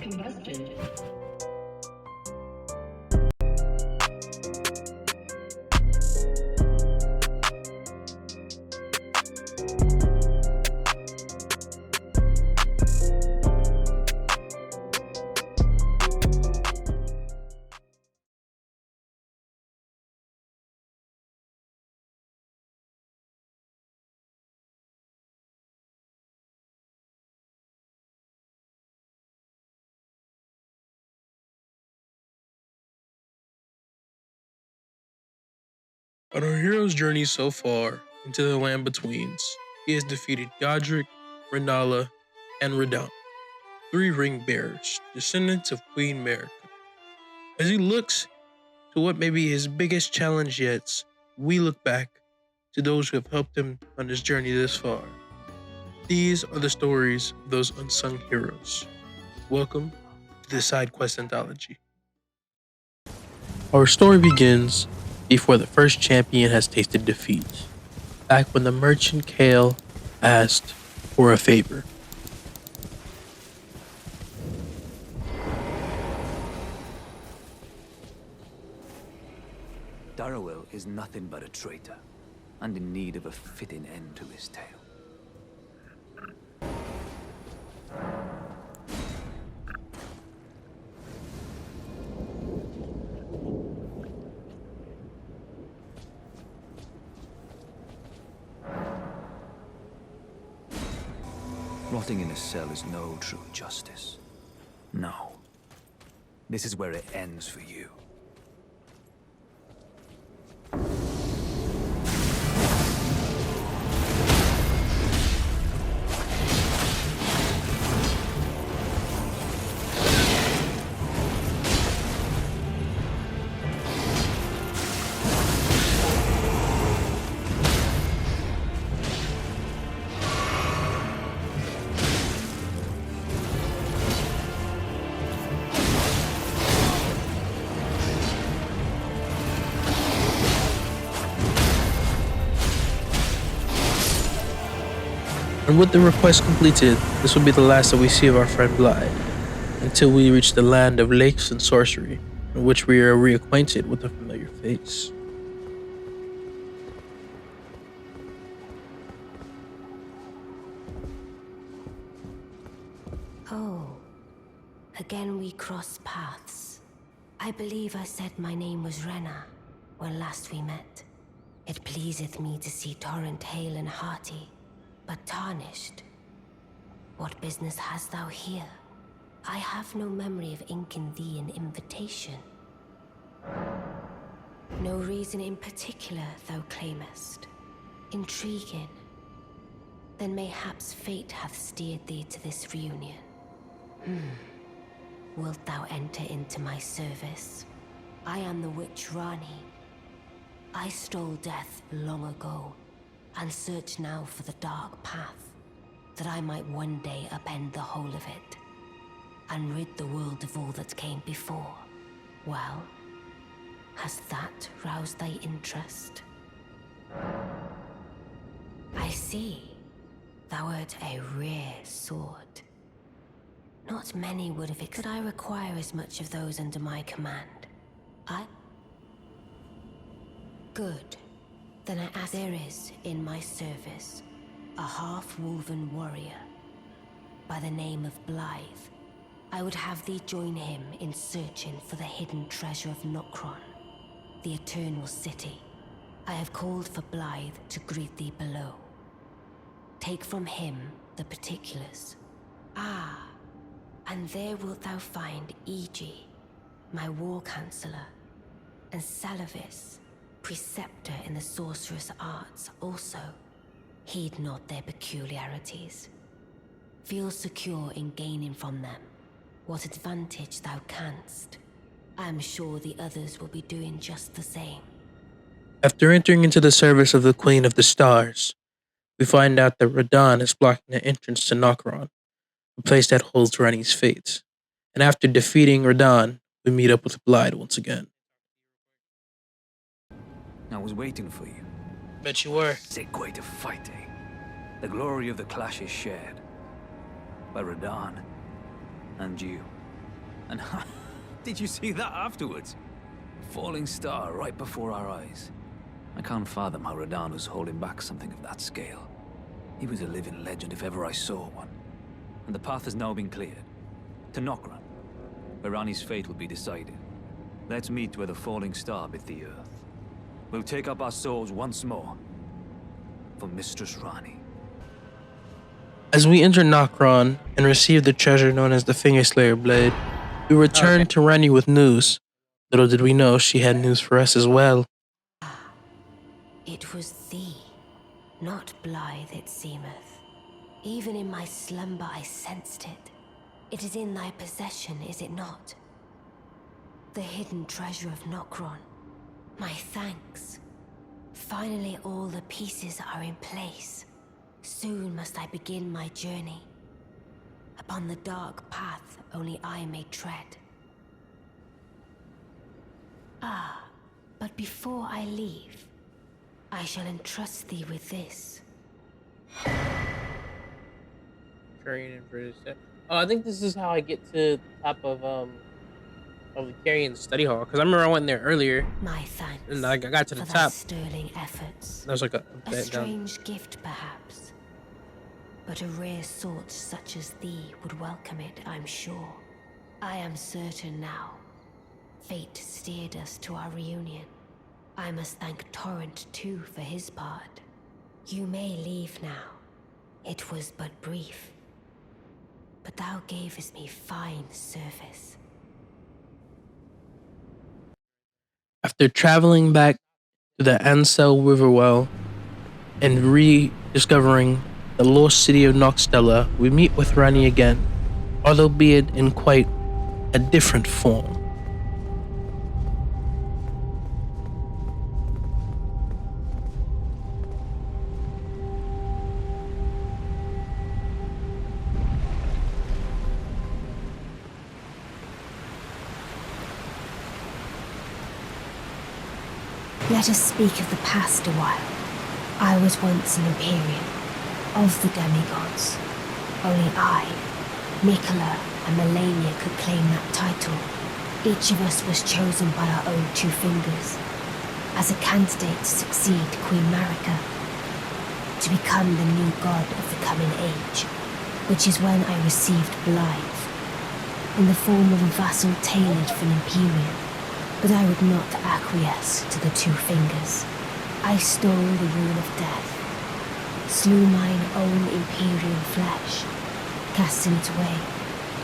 Combustion. On our hero's journey so far into the land betweens, he has defeated Godric, Renala, and Radahn, three ring bearers, descendants of Queen Marika. As he looks to what may be his biggest challenge yet, we look back to those who have helped him on his journey this far. These are the stories of those unsung heroes. Welcome to the Side Quest Anthology. Our story begins before the first champion has tasted defeat, back when the merchant Kale asked for a favor. Darrowell is nothing but a traitor, and in need of a fitting end to his tale. Rotting in a cell is no true justice. No. This is where it ends for you. And with the request completed, this will be the last that we see of our friend Blythe, until we reach the land of lakes and sorcery, in which we are reacquainted with a familiar face. Oh, again we cross paths. I believe I said my name was Renna when last we met. It pleaseth me to see Torrent hale and hearty, but tarnished. What business hast thou here? I have no memory of inking thee an invitation. No reason in particular thou claimest. Intriguing. Then mayhaps fate hath steered thee to this reunion. Wilt thou enter into my service? I am the witch Ranni. I stole death long ago, and search now for the dark path, that I might one day upend the whole of it, and rid the world of all that came before. Well, has that roused thy interest? I see. Thou art a rare sword. Not many would have could I require as much of those under my command. Good. Then I ask, there is in my service a half-woven warrior by the name of Blythe. I would have thee join him in searching for the hidden treasure of Nokron, the Eternal City. I have called for Blythe to greet thee below. Take from him the particulars. Ah, and there wilt thou find Iji, my war counselor, and Salavis, preceptor in the sorcerous arts also. Heed not their peculiarities. Feel secure in gaining from them what advantage thou canst. I am sure the others will be doing just the same. After entering into the service of the Queen of the Stars, we find out that Radahn is blocking the entrance to Nokron, a place that holds Ranni's fate. And after defeating Radahn, we meet up with Blythe once again. I was waiting for you. Bet you were. Segue to fighting. The glory of the clash is shared by Radahn and you. And did you see that afterwards? Falling star right before our eyes. I can't fathom how Radahn was holding back something of that scale. He was a living legend if ever I saw one. And the path has now been cleared. To Nokran, where Ranni's fate will be decided. Let's meet where the falling star bit the earth. We'll take up our souls once more. For Mistress Ranni. As we enter Nokron and receive the treasure known as the Fingerslayer Blade, we return to Ranni with news. Little did we know she had news for us as well. It was thee, not Blythe it seemeth. Even in my slumber I sensed it. It is in thy possession, is it not? The hidden treasure of Nokron. My thanks. Finally all the pieces are in place. Soon must I begin my journey. Upon the dark path only I may tread. Ah, but before I leave, I shall entrust thee with this. Carrying for this. Oh, I think this is how I get to the top of the Carrion study hall. Because I remember I went there earlier. My thanks. And I got to the for thy top. sterling efforts. There was like a strange gift, perhaps. But a rare sort such as thee would welcome it, I'm sure. I am certain now. Fate steered us to our reunion. I must thank Torrent too for his part. You may leave now. It was but brief. But thou gavest me fine service. After traveling back to the Ansel Riverwell and rediscovering the lost city of Noxtella, we meet with Ranni again, albeit in quite a different form. Let us speak of the past a while. I was once an Imperium, of the demigods. Only I, Mikola, and Melania could claim that title. Each of us was chosen by our own two fingers, as a candidate to succeed Queen Marika, to become the new god of the coming age, which is when I received Blythe, in the form of a vassal tailored for an Imperium. But I would not acquiesce to the two fingers. I stole the rune of death, slew mine own Imperial flesh, casting it away.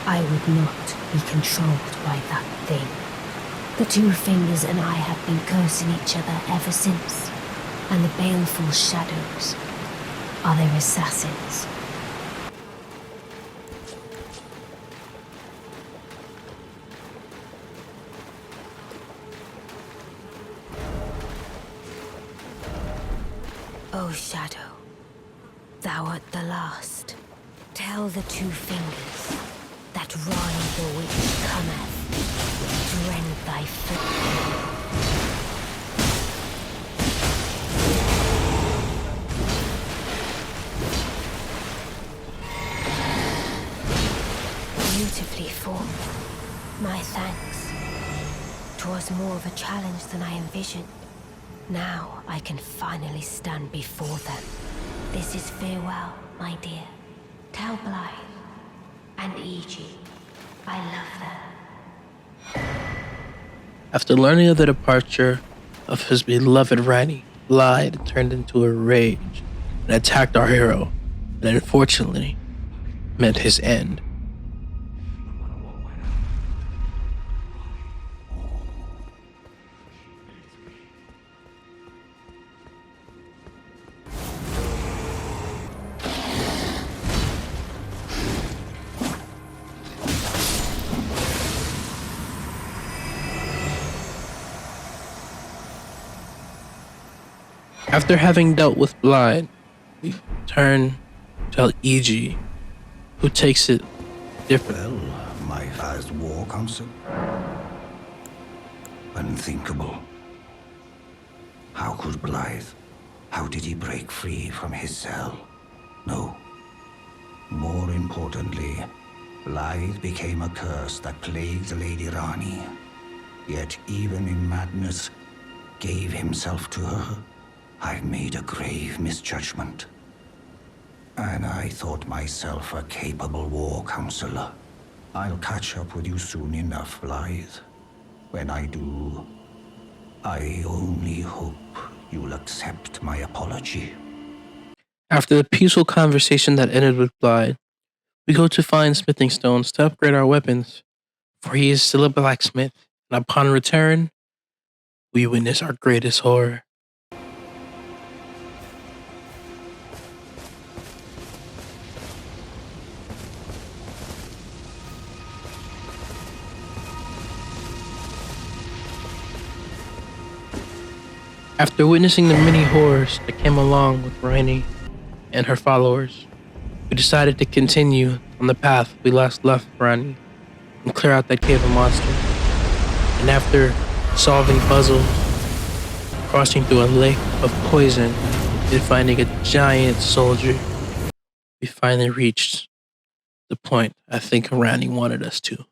I would not be controlled by that thing. The two fingers and I have been cursing each other ever since, and the baleful shadows are their assassins. O Shadow, thou art the last. Tell the two fingers that Ranni the witch cometh to rend thy foot. Beautifully formed. My thanks. 'Twas more of a challenge than I envisioned. Now I can finally stand before them. This is farewell, my dear. Tell Blythe and Iji I love them. After learning of the departure of his beloved Ranni, Blythe turned into a rage and attacked our hero, and unfortunately met his end. After having dealt with Blythe, we turn to Iji, who takes it different. Well, my first war council. Unthinkable. How could Blythe? How did he break free from his cell? No. More importantly, Blythe became a curse that plagued Lady Ranni, yet even in madness, gave himself to her. I've made a grave misjudgment. And I thought myself a capable war counselor. I'll catch up with you soon enough, Blythe. When I do, I only hope you'll accept my apology. After the peaceful conversation that ended with Blythe, we go to find smithing stones to upgrade our weapons, for he is still a blacksmith, and upon return, we witness our greatest horror. After witnessing the many horrors that came along with Ranni and her followers, we decided to continue on the path we last left Ranni and clear out that cave of monsters. And after solving puzzles, crossing through a lake of poison, and finding a giant soldier, we finally reached the point I think Ranni wanted us to.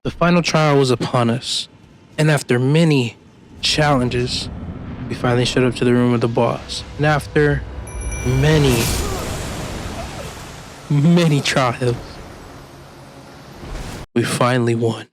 The final trial was upon us, and after many challenges, we finally showed up to the room of the boss. And after many trials, we finally won.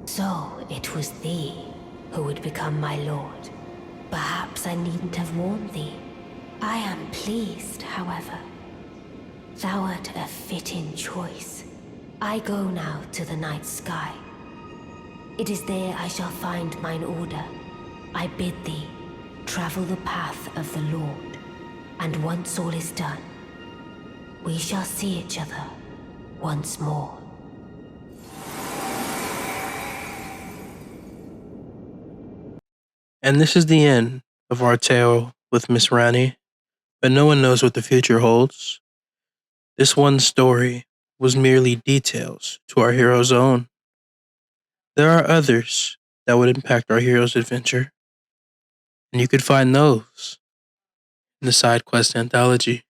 So it was thee who would become my lord. Perhaps I needn't have warned thee. I am pleased, however. Thou art a fitting choice. I go now to the night sky. It is there I shall find mine order. I bid thee travel the path of the Lord, and once all is done, we shall see each other once more. And this is the end of our tale with Miss Ranni, but no one knows what the future holds. This one story was merely details to our hero's own. There are others that would impact our hero's adventure, and you could find those in the side quest anthology.